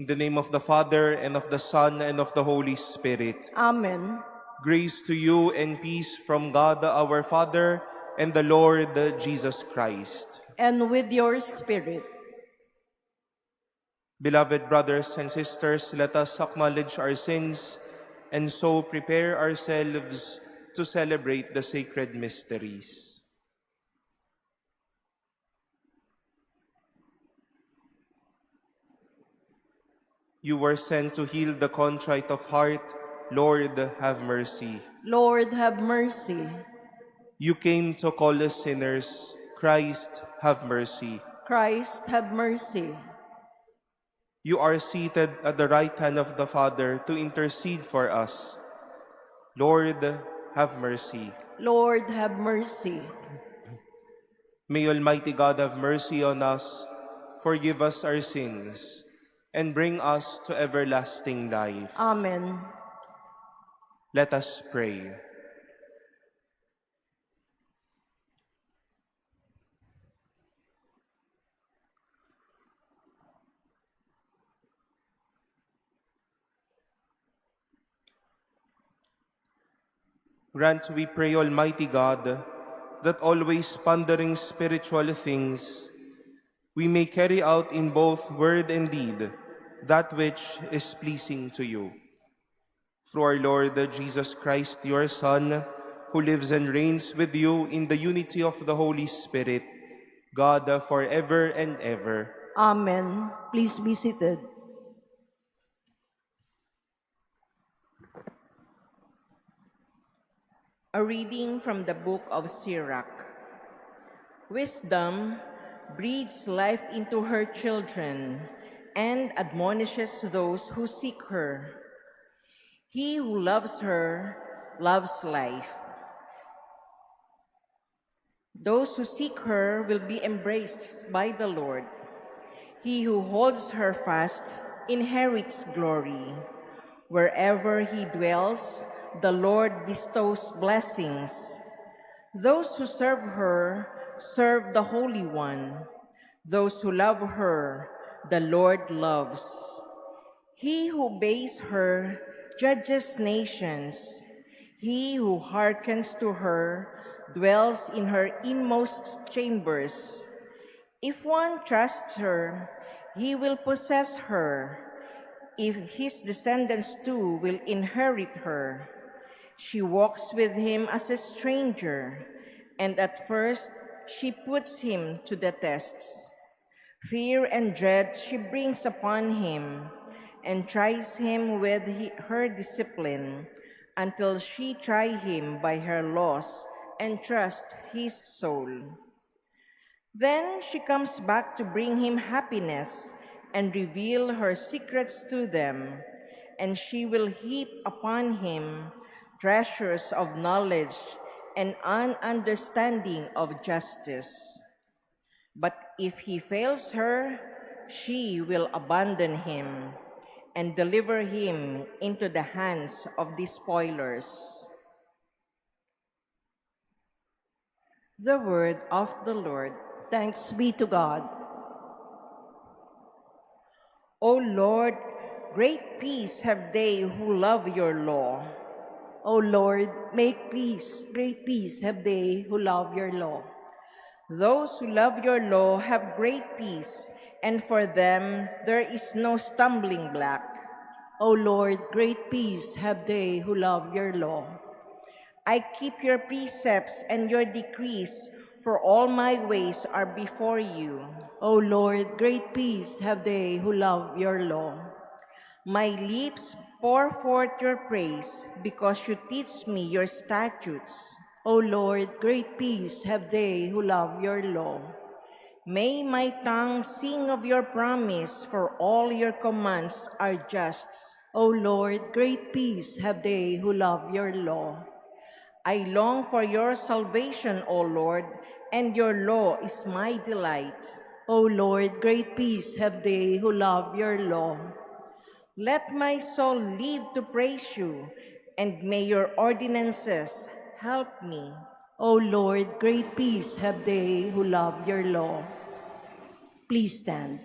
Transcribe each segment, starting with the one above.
the name of the Father, and of the Son, and of the Holy Spirit. Amen. Grace to you and peace from God our Father and the Lord Jesus Christ. And with your spirit. Beloved brothers and sisters, let us acknowledge our sins and so prepare ourselves to celebrate the sacred mysteries. You were sent to heal the contrite of heart. Lord, have mercy. Lord, have mercy. You came to call us sinners. Christ, have mercy. Christ, have mercy. You are seated at the right hand of the Father to intercede for us. Lord, have mercy. Lord, have mercy. May Almighty God have mercy on us, forgive us our sins, and bring us to everlasting life. Amen. Let us pray. Grant, we pray, Almighty God, that always pondering spiritual things, we may carry out in both word and deed that which is pleasing to you. Through our Lord Jesus Christ, your Son, who lives and reigns with you in the unity of the Holy Spirit, God forever and ever. Amen. Please be seated. A reading from the book of Sirach. Wisdom breathes life into her children and admonishes those who seek her. He who loves her loves life. Those who seek her will be embraced by the Lord. He who holds her fast inherits glory. Wherever he dwells, the Lord bestows blessings. Those who serve her serve the Holy One. Those who love her, the Lord loves. He who obeys her judges nations. He who hearkens to her dwells in her inmost chambers. If one trusts her, he will possess her. If his descendants too will inherit her. She walks with him as a stranger, and at first she puts him to the tests. Fear and dread she brings upon him, and tries him with her discipline, until she try him by her laws and trust his soul. Then she comes back to bring him happiness and reveal her secrets to them, and she will heap upon him treasures of knowledge and an understanding of justice. But if he fails her, she will abandon him and deliver him into the hands of the spoilers. The word of the Lord. Thanks be to God. O Lord, great peace have they who love your law. O Lord, make peace, great peace have they who love your law. Those who love your law have great peace, and for them there is no stumbling block. O Lord, great peace have they who love your law. I keep your precepts and your decrees, for all my ways are before you. O Lord, great peace have they who love your law. My lips pour forth your praise, because you teach me your statutes. O Lord, great peace have they who love your law. May my tongue sing of your promise, for all your commands are just. O Lord, great peace have they who love your law. I long for your salvation, O Lord, and your law is my delight. O Lord, great peace have they who love your law. Let my soul live to praise you, and may your ordinances help me. O Lord, great peace have they who love your law. Please stand.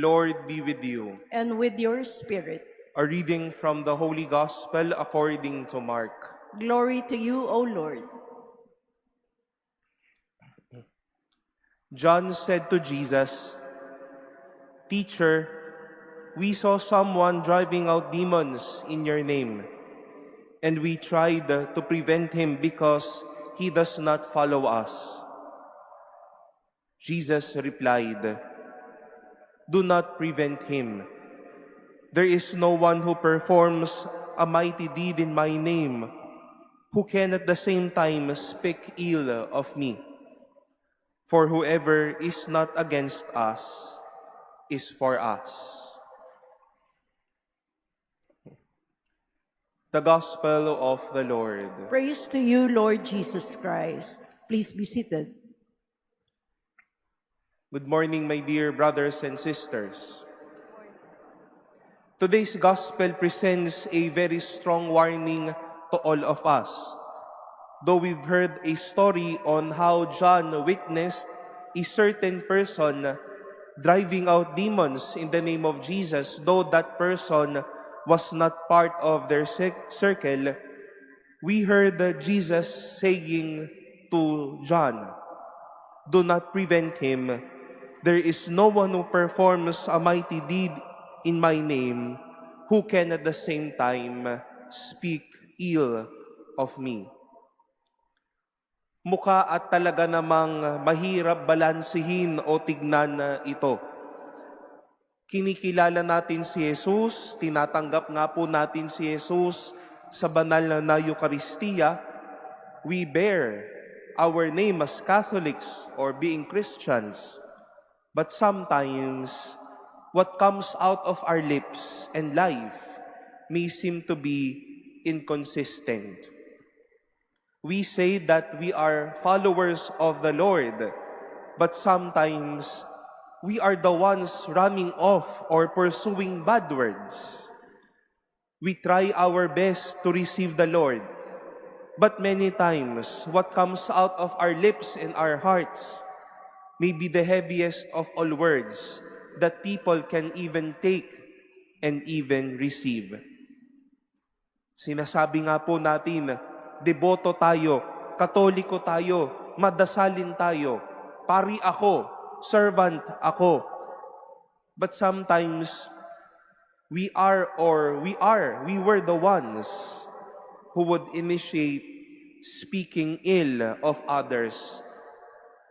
The Lord be with you. and with your spirit. A reading from the Holy Gospel according to Mark. Glory to you, O Lord. John said to Jesus, "Teacher, we saw someone driving out demons in your name, and we tried to prevent him because he does not follow us." Jesus replied, "Do not prevent him. There is no one who performs a mighty deed in my name who can at the same time speak ill of me. For whoever is not against us is for us." The Gospel of the Lord. Praise to you, Lord Jesus Christ. Please be seated. Good morning, my dear brothers and sisters. Today's Gospel presents a very strong warning to all of us. Though we've heard a story on how John witnessed a certain person driving out demons in the name of Jesus, though that person was not part of their circle, we heard Jesus saying to John, "Do not prevent him. There is no one who performs a mighty deed in my name who can at the same time speak ill of me." Mukha at talaga namang mahirap balansihin o tignan na ito. Kinikilala natin si Jesus, tinatanggap nga po natin si Jesus sa banal na Eucharistia. We bear our name as Catholics or being Christians. But sometimes, what comes out of our lips and life may seem to be inconsistent. We say that we are followers of the Lord, but sometimes we are the ones running off or pursuing bad words. We try our best to receive the Lord, but many times what comes out of our lips and our hearts may be the heaviest of all words that people can even take and even receive. Sinasabi nga po natin, deboto tayo, katoliko tayo, madasalin tayo, pari ako, servant ako. But sometimes, we were the ones who would initiate speaking ill of others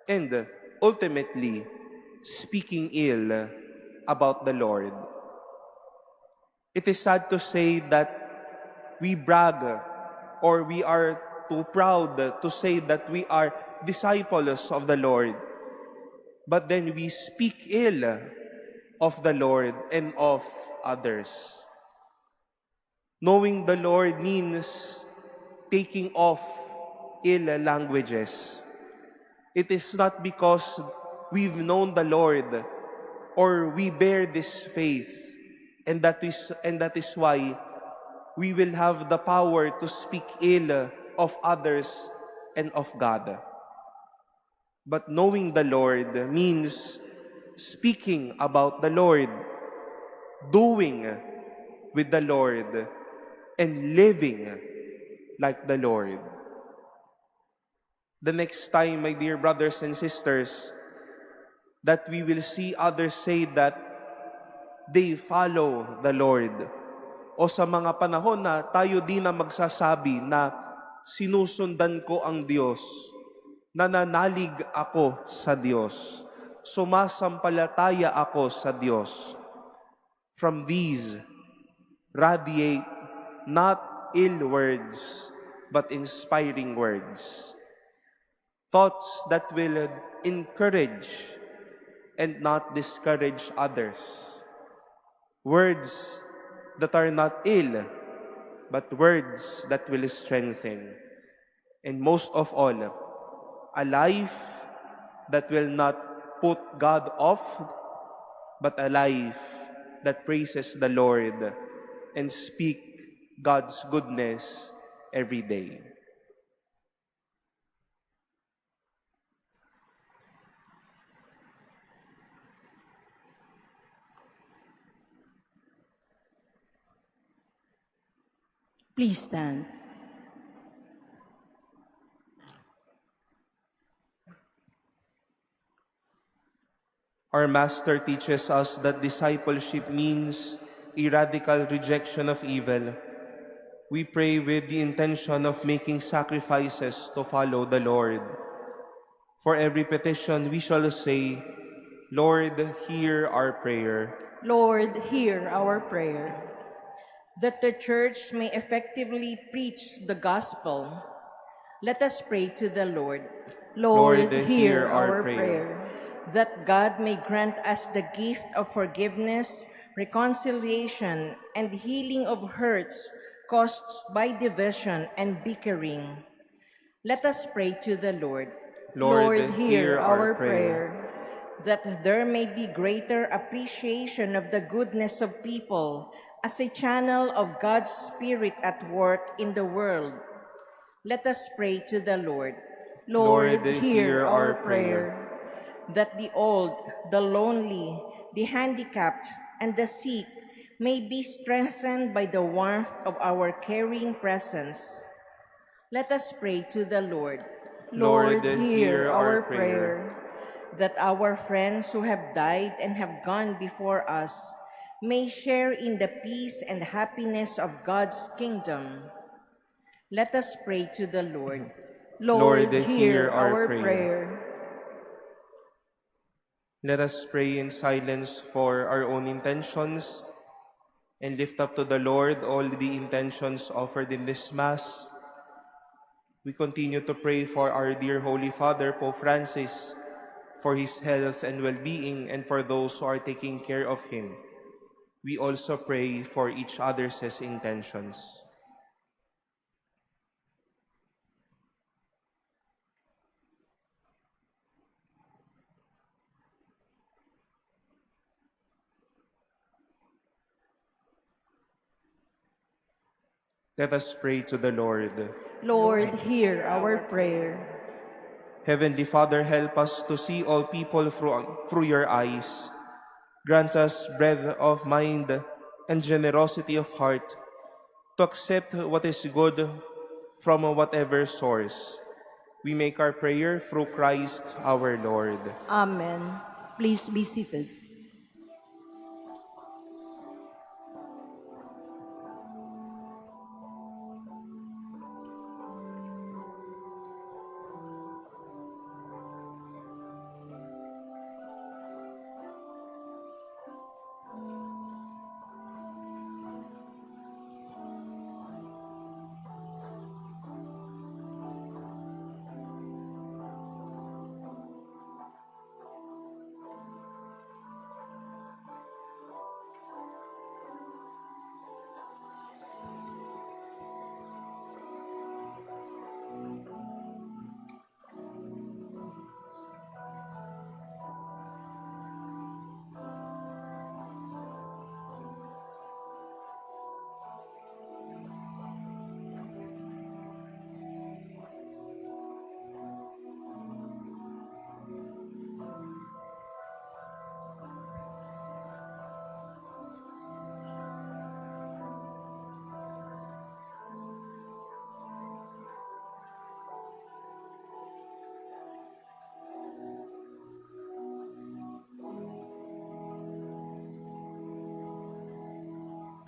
and ultimately speaking ill about the Lord. It is sad to say that we brag or we are too proud to say that we are disciples of the Lord. But then we speak ill of the Lord and of others. Knowing the Lord means taking off ill languages. It is not because we've known the Lord or we bear this faith, and that is why we will have the power to speak ill of others and of God. But knowing the Lord means speaking about the Lord, doing with the Lord, and living like the Lord. The next time, my dear brothers and sisters, that we will see others say that they follow the Lord, o sa mga panahon na tayo din na magsasabi na sinusundan ko ang Diyos, nananalig ako sa Diyos, sumasampalataya ako sa Diyos. From these radiate not ill words, but inspiring words. Thoughts that will encourage and not discourage others. Words that are not ill, but words that will strengthen. And most of all, a life that will not put God off, but a life that praises the Lord and speak God's goodness every day. Please stand. Our Master teaches us that discipleship means a radical rejection of evil. We pray with the intention of making sacrifices to follow the Lord. For every petition, we shall say, Lord, hear our prayer. Lord, hear our prayer. That the Church may effectively preach the gospel, let us pray to the Lord. Lord, Lord, hear our prayer. That God may grant us the gift of forgiveness, reconciliation, and healing of hurts caused by division and bickering. Let us pray to the Lord. Lord, hear our prayer. That there may be greater appreciation of the goodness of people as a channel of God's Spirit at work in the world. Let us pray to the Lord. Lord, hear our prayer. That the old, the lonely, the handicapped, and the sick may be strengthened by the warmth of our caring presence. Let us pray to the Lord. Lord, hear our prayer. That our friends who have died and have gone before us may share in the peace and happiness of God's kingdom. Let us pray to the Lord. Lord, Lord, hear hear our our prayer. prayer. Let us pray in silence for our own intentions and lift up to the Lord all the intentions offered in this Mass. We continue to pray for our dear Holy Father, Pope Francis, for his health and well-being, and for those who are taking care of him. We also pray for each other's intentions. Let us pray to the Lord. Lord, hear our prayer. Heavenly Father, help us to see all people through your eyes. Grant us breadth of mind and generosity of heart to accept what is good from whatever source. We make our prayer through Christ our Lord. Amen. Please be seated.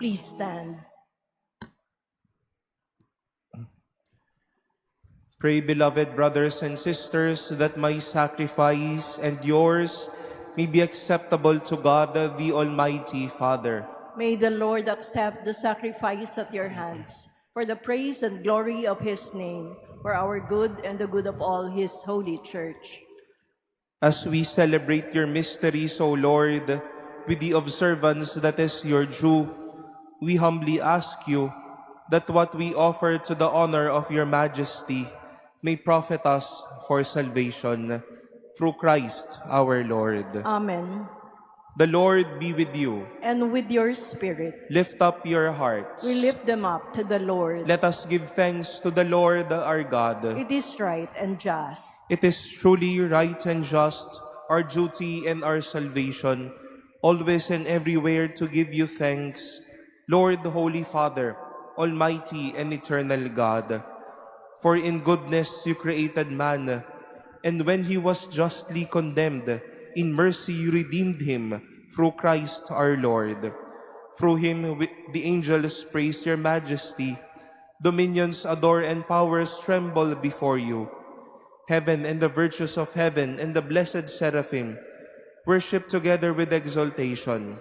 Please stand. Pray, beloved brothers and sisters, that my sacrifice and yours may be acceptable to God, the Almighty Father. May the Lord accept the sacrifice at your hands for the praise and glory of his name, for our good and the good of all his holy church. As we celebrate your mysteries, O Lord, with the observance that is your due, we humbly ask you that what we offer to the honor of your majesty may profit us for salvation through Christ our Lord. Amen. The Lord be with you. And with your spirit, Lift up your hearts. we lift them up to the Lord. Let us give thanks to the Lord our God. It is right and just. It is truly right and just, our duty and our salvation, always and everywhere to give you thanks, Lord, Holy Father, Almighty and eternal God. For in goodness you created man, and when he was justly condemned, in mercy you redeemed him through Christ our Lord. Through him the angels praise your majesty, dominions adore and powers tremble before you. Heaven and the virtues of heaven and the blessed seraphim worship together with exaltation.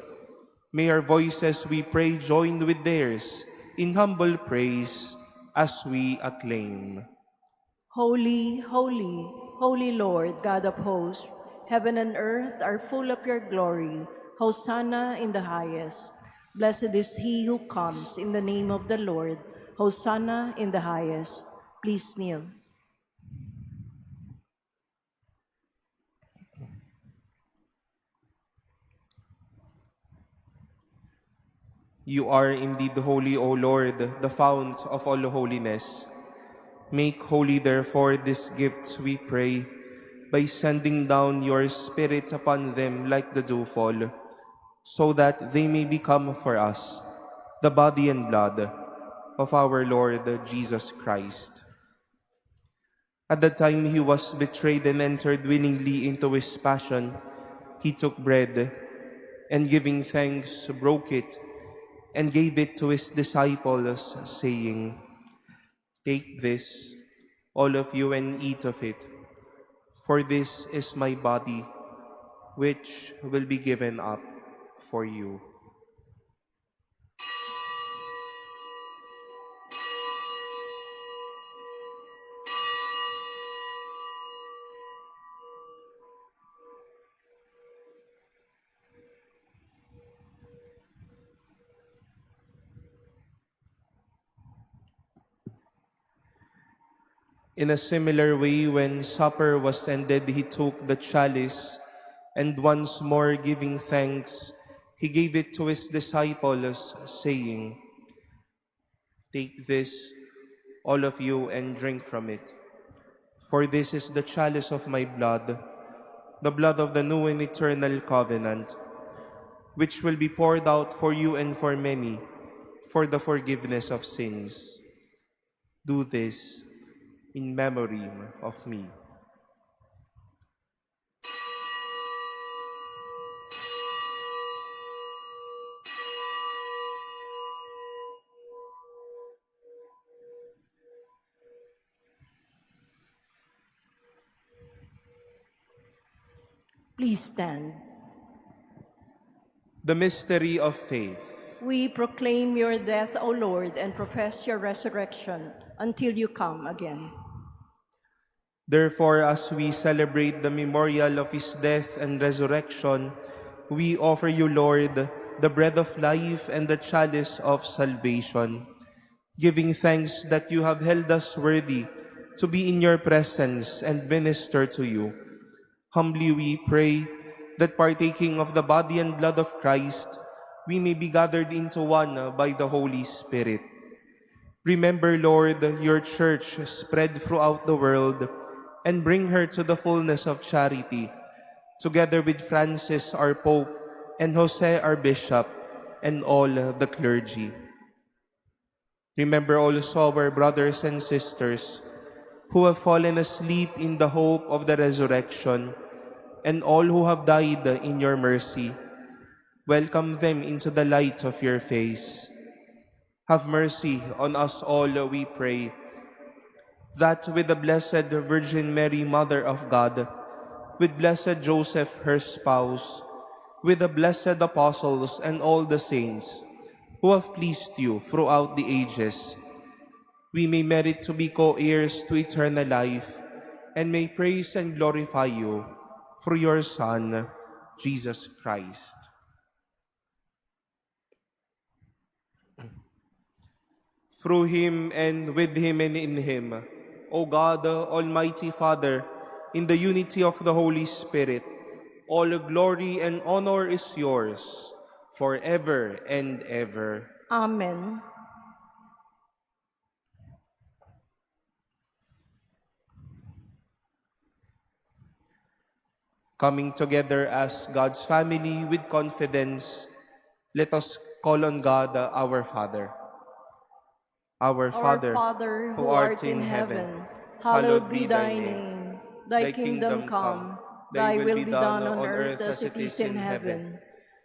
May our voices, we pray, join with theirs in humble praise as we acclaim. Holy, holy, holy Lord, God of hosts, heaven and earth are full of your glory. Hosanna in the highest. Blessed is he who comes in the name of the Lord. Hosanna in the highest. Please kneel. You are indeed holy, O Lord, the fount of all holiness. Make holy, therefore, these gifts, we pray, by sending down your Spirit upon them like the dewfall, so that they may become for us the body and blood of our Lord Jesus Christ. At the time he was betrayed and entered willingly into his passion, he took bread, and giving thanks, broke it, and gave it to his disciples, saying, "Take this, all of you, and eat of it, for this is my body, which will be given up for you." In a similar way, when supper was ended, he took the chalice, and once more giving thanks, he gave it to his disciples, saying, "Take this, all of you, and drink from it. For this is the chalice of my blood, the blood of the new and eternal covenant, which will be poured out for you and for many, for the forgiveness of sins. Do this in memory of me." Please stand. The mystery of faith. We proclaim your death, O Lord, and profess your resurrection until you come again. Therefore, as we celebrate the memorial of his death and resurrection, we offer you, Lord, the bread of life and the chalice of salvation, giving thanks that you have held us worthy to be in your presence and minister to you. Humbly we pray that partaking of the body and blood of Christ, we may be gathered into one by the Holy Spirit. Remember, Lord, your church spread throughout the world, and bring her to the fullness of charity, together with Francis, our Pope, and Jose, our Bishop, and all the clergy. Remember also our brothers and sisters who have fallen asleep in the hope of the resurrection, and all who have died in your mercy. Welcome them into the light of your face. Have mercy on us all, we pray, that with the Blessed Virgin Mary, Mother of God, with Blessed Joseph, her spouse, with the blessed apostles and all the saints who have pleased you throughout the ages, we may merit to be co-heirs to eternal life, and may praise and glorify you through your Son, Jesus Christ. Through him, and with him, and in him, O God, Almighty Father, in the unity of the Holy Spirit, all glory and honor is yours, forever and ever. Amen. Coming together as God's family with confidence, let us call on God, our Father. Our Father, Father, who art in heaven, hallowed be thy name. Thy kingdom come, thy will be done on earth as it is in heaven.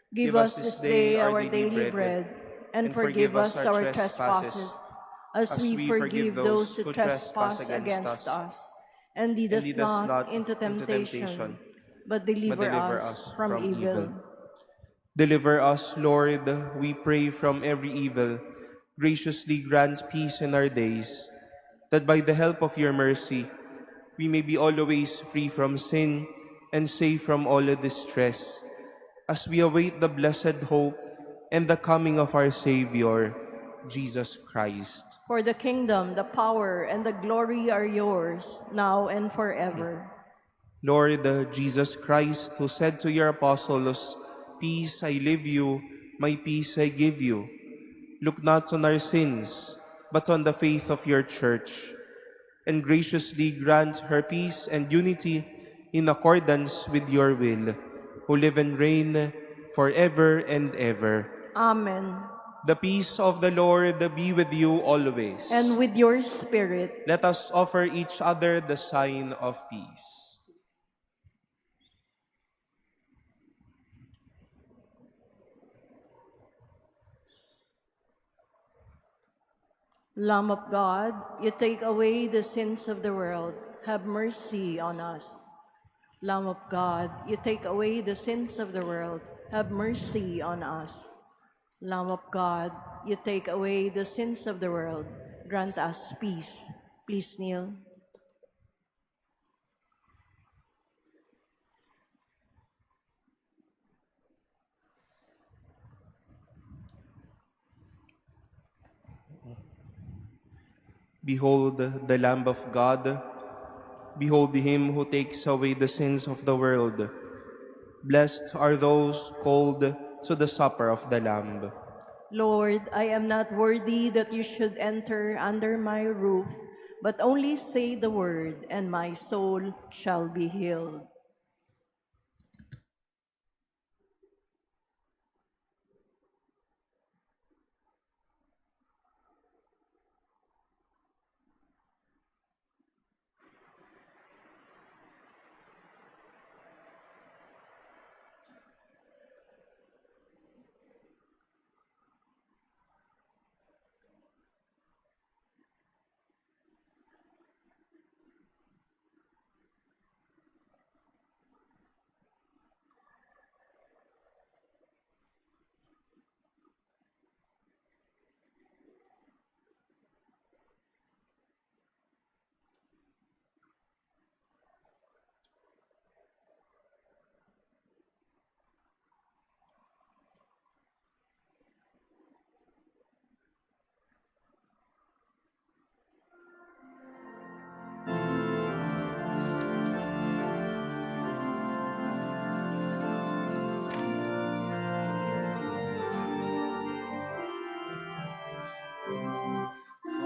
Give us this day our daily bread, and forgive us our trespasses, as we forgive those who trespass against us. And lead us not into temptation, but deliver us from evil. Deliver us, Lord, we pray, from every evil. Graciously grant peace in our days, that by the help of your mercy, we may be always free from sin and safe from all distress, as we await the blessed hope and the coming of our Savior, Jesus Christ. For the kingdom, the power, and the glory are yours, now and forever. Lord Jesus Christ, who said to your apostles, "Peace I leave you, my peace I give you," look not on our sins, but on the faith of your Church, and graciously grant her peace and unity in accordance with your will, who live and reign forever and ever. Amen. The peace of the Lord be with you always. And with your spirit. Let us offer each other the sign of peace. Lamb of God, you take away the sins of the world. Have mercy on us. Lamb of God, you take away the sins of the world. Have mercy on us. Lamb of God, you take away the sins of the world. Grant us peace. Please kneel. Behold the Lamb of God. Behold him who takes away the sins of the world. Blessed are those called to the supper of the Lamb. Lord, I am not worthy that you should enter under my roof, but only say the word, and my soul shall be healed.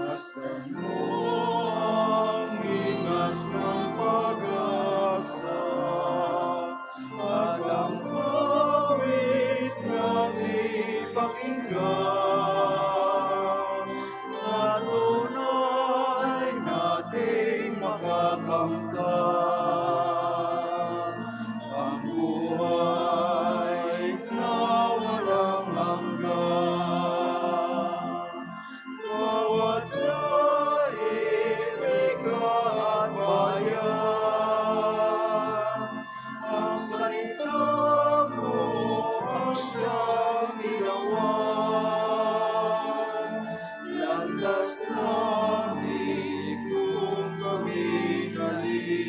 Masdan mo ang linas ng pag-asa at ang awit na ipakinggan na tunay nating makakamtan ang buhay na walang hanggan. Bawat lahi-lig at bayan, ang salita mo ang siyang ilawan. Landas namin kung kami galing.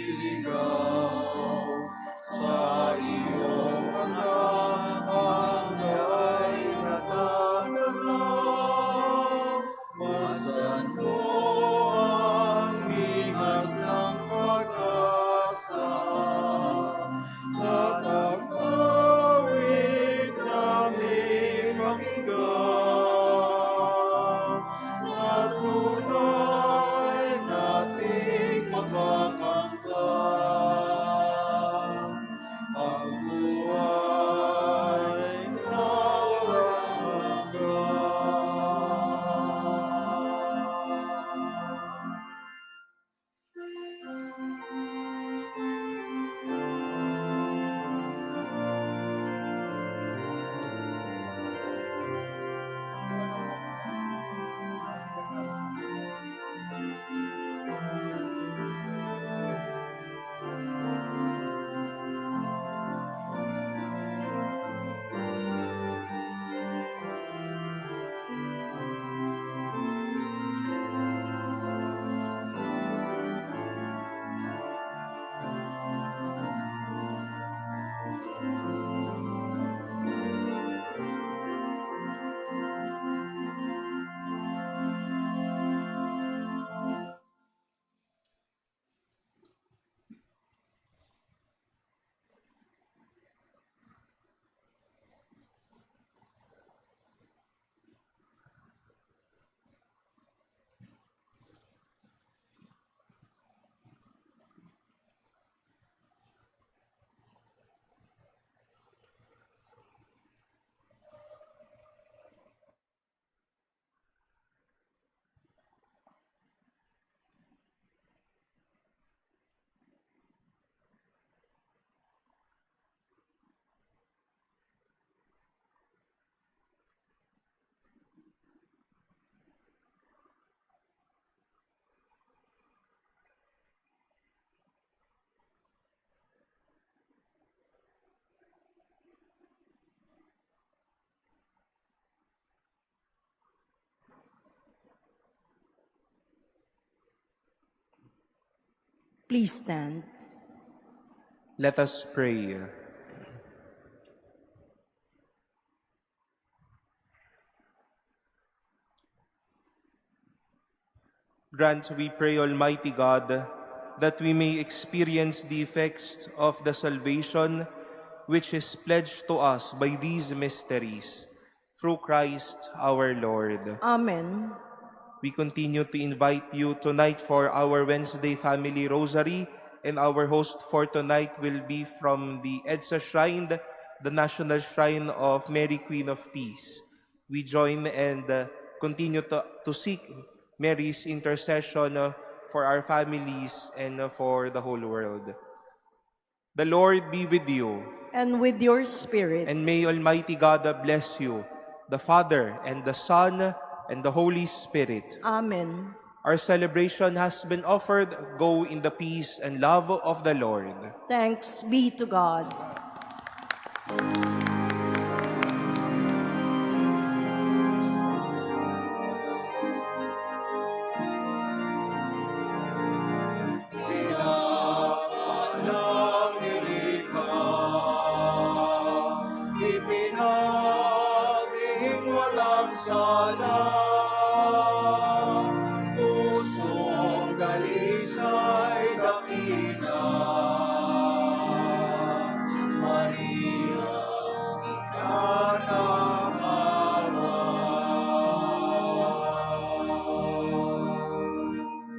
Please stand. Let us pray. Grant, we pray, Almighty God, that we may experience the effects of the salvation which is pledged to us by these mysteries. Through Christ our Lord. Amen. We continue to invite you tonight for our Wednesday Family Rosary, and our host for tonight will be from the EDSA Shrine, the National Shrine of Mary, Queen of Peace. We join and continue to seek Mary's intercession for our families and for the whole world. The Lord be with you. And with your spirit. And may Almighty God bless you, the Father, and the Son, and the Holy Spirit. Amen. Our celebration has been offered. Go in the peace and love of the Lord. Thanks be to God.